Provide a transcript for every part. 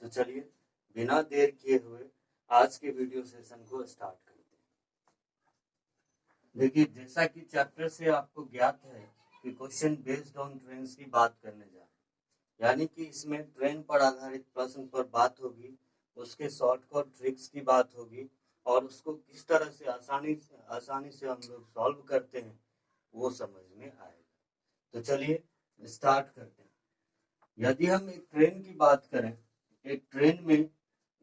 तो चलिए बिना देर किए हुए आज के वीडियो सेशन को स्टार्ट करते हैं। देखिए, जैसा कि चैप्टर से आपको ज्ञात है कि क्वेश्चन बेस्ड ऑन ट्रेन्स की बात करने जा रहे हैं, यानी कि इसमें ट्रेन पर आधारित प्रश्न पर बात होगी, उसके शॉर्टकट ट्रिक्स की बात होगी और उसको किस तरह से आसानी से हम लोग सॉल्व करते हैं वो समझ में आएगा। तो चलिए स्टार्ट करते हैं। यदि हम एक ट्रेन की बात करें, एक ट्रेन में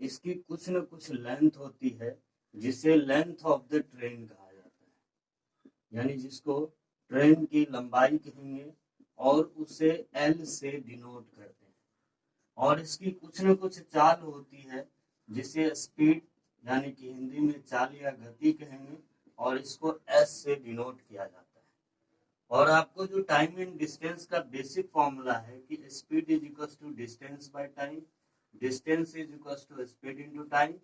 इसकी कुछ न कुछ लेंथ होती है जिसे लेंथ ऑफ द ट्रेन कहा जाता है, यानी जिसको ट्रेन की लंबाई कहेंगे और उसे एल से डिनोट करते हैं। और इसकी कुछ न कुछ चाल होती है जिसे स्पीड यानी कि हिंदी में चाल या गति कहेंगे और इसको एस से डिनोट किया जाता है। और आपको जो टाइम एंड डिस्टेंस का बेसिक फॉर्मूला है कि speed is equal to distance by time, distance is equal to speed into time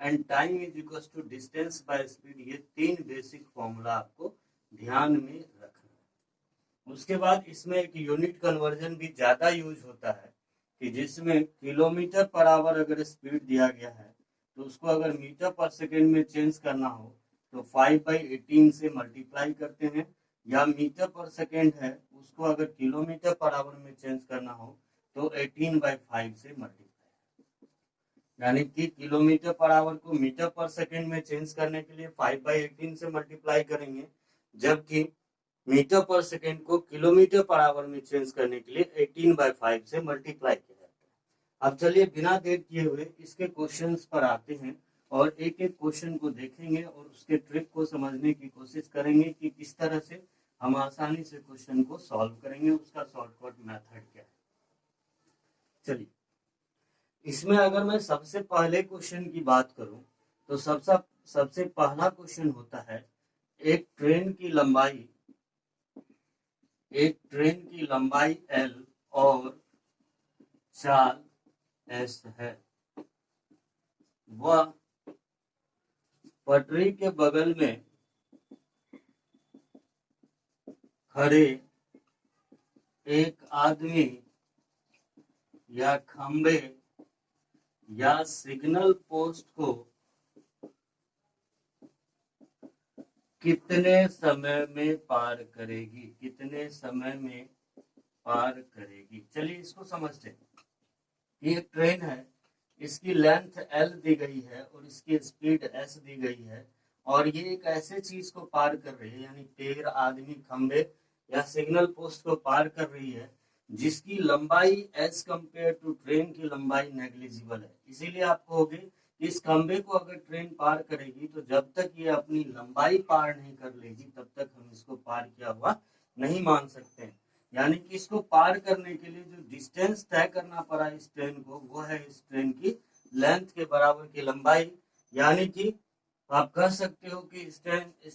and time is equal to distance by speed. ये तीन बेसिक फॉर्मूला आपको ध्यान में रखना है। उसके बाद इसमें एक यूनिट कन्वर्जन भी ज्यादा यूज होता है कि जिसमें किलोमीटर पर आवर अगर स्पीड दिया गया है तो उसको अगर मीटर पर सेकेंड में चेंज करना हो तो 5/18 से मल्टीप्लाई करते हैं, या मीटर पर सेकेंड है उसको अगर किलोमीटर पर आवर में चेंज करना हो तो 18/5 से मल्टीप्लाई, यानी कि किलोमीटर पर आवर को मीटर पर सेकेंड में चेंज करने के लिए 5/18 से मल्टीप्लाई करेंगे, जबकि मीटर पर सेकेंड को किलोमीटर पर आवर में चेंज करने के लिए 18/5 से मल्टीप्लाई किया जाता है। अब चलिए बिना देर किए हुए इसके क्वेश्चंस पर आते हैं और एक एक क्वेश्चन को देखेंगे और उसके ट्रिक को समझने की कोशिश करेंगे कि किस तरह से हम आसानी से क्वेश्चन को सॉल्व करेंगे, उसका शॉर्टकट मेथड क्या है। चलिए, इसमें अगर मैं सबसे पहले क्वेश्चन की बात करूं तो सबसे पहला क्वेश्चन होता है एक ट्रेन की लंबाई L और चाल S है। वह पटरी के बगल में खड़े एक आदमी या खंबे या सिग्नल पोस्ट को कितने समय में पार करेगी, चलिए इसको समझते हैं। ये ट्रेन है, इसकी लेंथ L दी गई है और इसकी स्पीड S दी गई है और ये एक ऐसे चीज को पार कर रही है, यानी पेड़, आदमी, खंबे या सिग्नल पोस्ट को पार कर रही है जिसकी लंबाई एज कंपेयर टू ट्रेन की लंबाई नेग्लिजिबल है। इसीलिए आप कहोगे इस खंबे को अगर ट्रेन पार करेगी तो जब तक ये अपनी लंबाई पार नहीं कर लेगी तब तक हम इसको पार किया हुआ नहीं मान सकते हैं। यानी कि इसको पार करने के लिए जो डिस्टेंस तय करना पड़ा इस ट्रेन को, वो है इस ट्रेन की लेंथ के बराबर की लंबाई। यानी कि आप कह सकते हो कि इस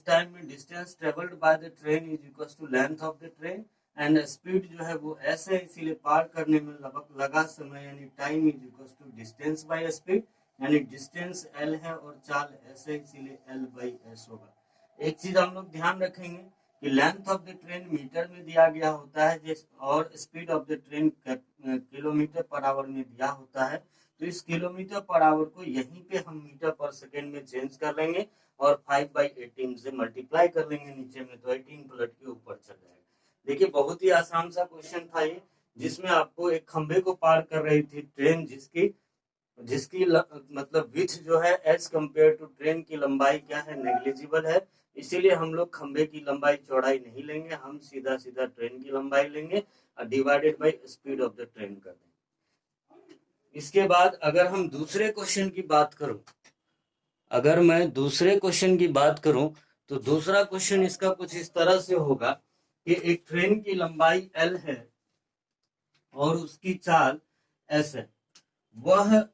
टाइम में distance travelled by the train is equal to length of the train and speed जो है वो ऐसे, इसीलिए पार करने में लगा समय यानी time is equal to distance by speed, यानी डिस्टेंस L है और चाल ऐसे, इसीलिए L/S होगा। एक चीज हम लोग ध्यान रखेंगे कि length of the train metre में दिया गया होता है और speed of the train kilometre per hour में दिया होता है, तो इस किलोमीटर पर आवर को यहीं पे हम मीटर पर सेकेंड में चेंज कर लेंगे और 5/18 से मल्टीप्लाई कर लेंगे नीचे में, तो 18 पलट के ऊपर चल जाएगा। देखिए, बहुत ही आसान सा क्वेश्चन था ये, जिसमें आपको एक खंबे को पार कर रही थी ट्रेन जिसकी मतलब विड्थ जो है एज कंपेयर टू ट्रेन की लंबाई क्या है, नेग्लिजिबल है। इसीलिए हम लोग खंबे की लंबाई चौड़ाई नहीं लेंगे, हम सीधा सीधा ट्रेन की लंबाई लेंगे और divided by speed of the train कर देंगे। इसके बाद अगर हम दूसरे क्वेश्चन की बात करूं, तो दूसरा क्वेश्चन इसका कुछ इस तरह से होगा कि एक ट्रेन की लंबाई L है और उसकी चाल S है। वह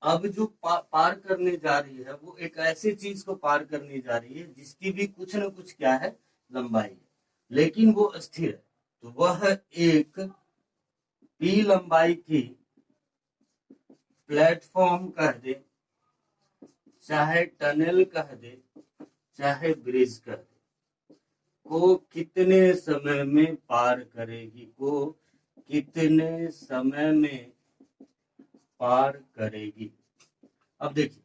अब जो पार करने जा रही है वो एक ऐसी चीज को पार करने जा रही है जिसकी भी कुछ न कुछ क्या है, लंबाई है, लेकिन वो स्थिर है। तो वह एक P लंबाई की प्लेटफॉर्म कह दे, चाहे टनल कह दे, चाहे ब्रिज कह दे, को कितने समय में पार करेगी, पार करेगी। अब देखिए,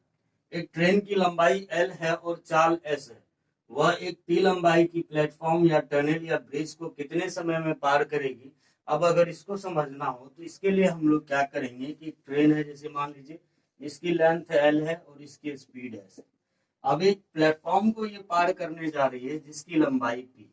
एक ट्रेन की लंबाई L है और चाल S है। वह एक T लंबाई की प्लेटफॉर्म या टनल या ब्रिज को कितने समय में पार करेगी। अब अगर इसको समझना हो तो इसके लिए हम लोग क्या करेंगे कि ट्रेन है, जैसे मान लीजिए इसकी लेंथ L है और इसकी स्पीड S है। अब एक प्लेटफॉर्म को ये पार करने जा रही है जिसकी लंबाई P।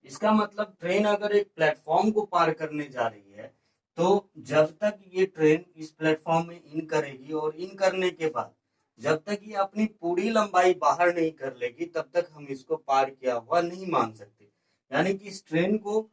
इसका मतलब ट्रेन अगर एक प्लेटफॉर्म को पार करने जा रही है तो जब तक ये ट्रेन इस प्लेटफॉर्म में इन करेगी और इन करने के बाद जब तक ये अपनी पूरी लंबाई बाहर नहीं कर लेगी तब तक हम इसको पार किया हुआ नहीं मान सकते। यानी कि इस ट्रेन को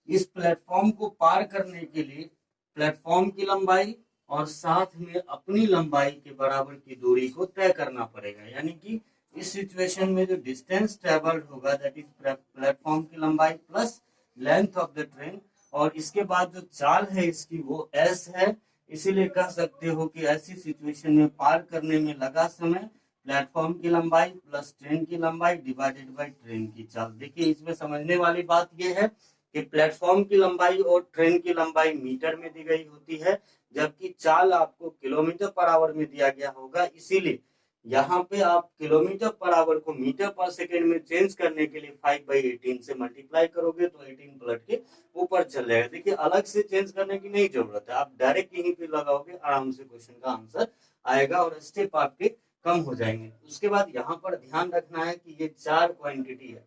इस प्लेटफॉर्म को पार करने के लिए प्लेटफॉर्म की लंबाई और साथ में अपनी लंबाई के बराबर की दूरी को तय करना पड़ेगा। यानी कि इस सिचुएशन में जो डिस्टेंस ट्रेवल्ड होगा दैट इज प्लेटफॉर्म की लंबाई plus length of the train, और इसके बाद जो चाल है इसकी वो S है। इसीलिए कह सकते हो कि ऐसी सिचुएशन में पार करने में लगा समय प्लेटफॉर्म की लंबाई प्लस ट्रेन की लंबाई डिवाइडेड बाय ट्रेन की चाल। देखिए, इसमें समझने वाली बात यह है कि प्लेटफॉर्म की लंबाई और ट्रेन की लंबाई मीटर में दी गई होती है, जबकि चाल आपको किलोमीटर पर आवर में दिया गया होगा। इसीलिए यहाँ पे आप किलोमीटर पर आवर को मीटर पर सेकेंड में चेंज करने के लिए 5/18 से मल्टीप्लाई करोगे तो 18 पलट के ऊपर चल जाएगा। देखिए, अलग से चेंज करने की नहीं जरूरत है, आप डायरेक्ट यहीं पे लगाओगे, आराम से क्वेश्चन का आंसर आएगा और स्टेप आपके कम हो जाएंगे। उसके बाद यहाँ पर ध्यान रखना है कि ये 4 क्वांटिटी है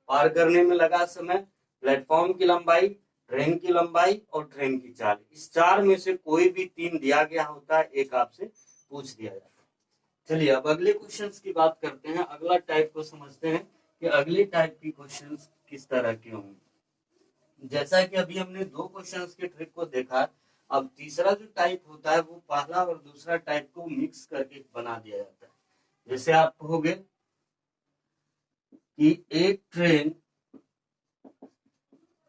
पार करने में लगा समय, प्लेटफॉर्म की लंबाई, ट्रेन की लंबाई और ट्रेन की चाल। इस 4 में से कोई भी 3 दिया गया होता है, एक आपसे पूछ दिया जाता है। चलिए अब अगले क्वेश्चंस की बात करते हैं। अगला टाइप को समझते हैं कि अगले टाइप की क्वेश्चंस किस तरह के होंगे। जैसा कि अभी हमने 2 क्वेश्चंस के ट्रिक को देखा, अब तीसरा जो टाइप होता है वो पहला और दूसरा टाइप को मिक्स करके बना दिया जाता है। जैसे आप कहोगे कि एक ट्रेन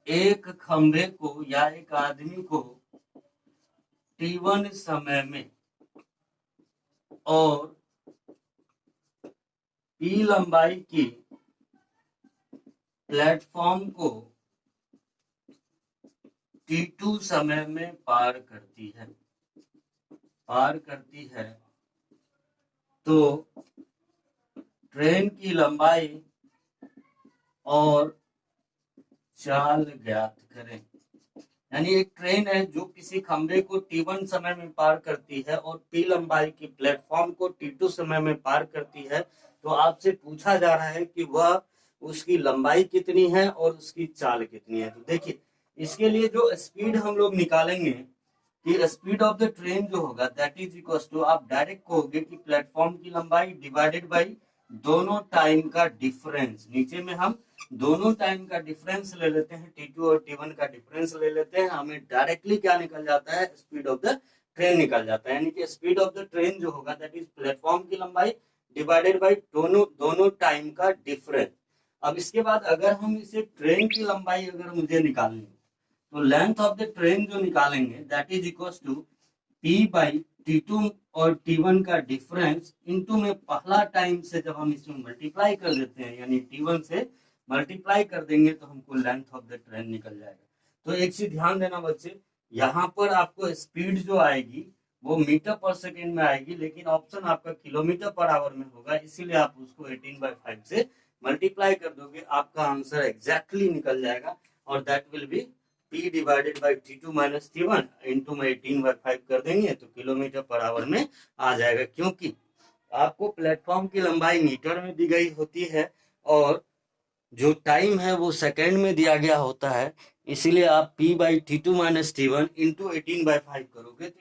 एक खंभे को या एक आदमी को T1 समय में और P लंबाई की प्लेटफॉर्म को T2 समय में पार करती है तो ट्रेन की लंबाई और चाल ज्ञात करें। यानी एक ट्रेन है जो किसी खंभे को T1 समय में पार करती है और P लंबाई की प्लेटफॉर्म को T2 समय में पार करती है, तो आपसे पूछा जा रहा है कि वह उसकी लंबाई कितनी है और उसकी चाल कितनी है। तो देखिए, इसके लिए जो स्पीड हम लोग निकालेंगे कि स्पीड ऑफ द ट्रेन जो होगा दैट इज इक्वल टू, आप डायरेक्ट कहोगे कि प्लेटफॉर्म की लंबाई डिवाइडेड बाई दोनों टाइम का डिफरेंस। नीचे में हम दोनों टाइम का डिफरेंस ले लेते हैं, T2 और T1 का डिफरेंस ले लेते हैं, हमें डायरेक्टली क्या निकल जाता है, स्पीड ऑफ द ट्रेन निकल जाता है। यानी कि स्पीड ऑफ द ट्रेन जो होगा दैट इज प्लेटफॉर्म की लंबाई डिवाइडेड बाई दोनों टाइम का डिफरेंस। अब इसके बाद अगर हम इसे ट्रेन की लंबाई अगर मुझे निकालनी है तो लेंथ ऑफ द ट्रेन जो निकालेंगे that is equal to P/T2 और T1 का डिफरेंस इनटू में पहला टाइम से जब हम इसमें मल्टीप्लाई कर देते हैं, यानी T1 से मल्टीप्लाई कर देंगे तो हमको लेंथ ऑफ द ट्रेन निकल जाएगा। तो एक चीज ध्यान देना बच्चे, यहाँ पर आपको स्पीड जो आएगी वो मीटर पर सेकेंड में आएगी, लेकिन ऑप्शन आपका किलोमीटर पर आवर में होगा, इसीलिए आप उसको 18/5 से मल्टीप्लाई कर दोगे, आपका आंसर एग्जैक्टली निकल जाएगा और that will be P divided by T2 minus T1 into में 18/5 कर देंगे तो किलोमीटर पर आवर में आ जाएगा। क्योंकि आपको प्लेटफॉर्म की लंबाई मीटर में दी गई होती है और जो टाइम है वो सेकेंड में दिया गया होता है, इसीलिए आप P/T2 माइनस T1 इंटू 18/5 करोगे तो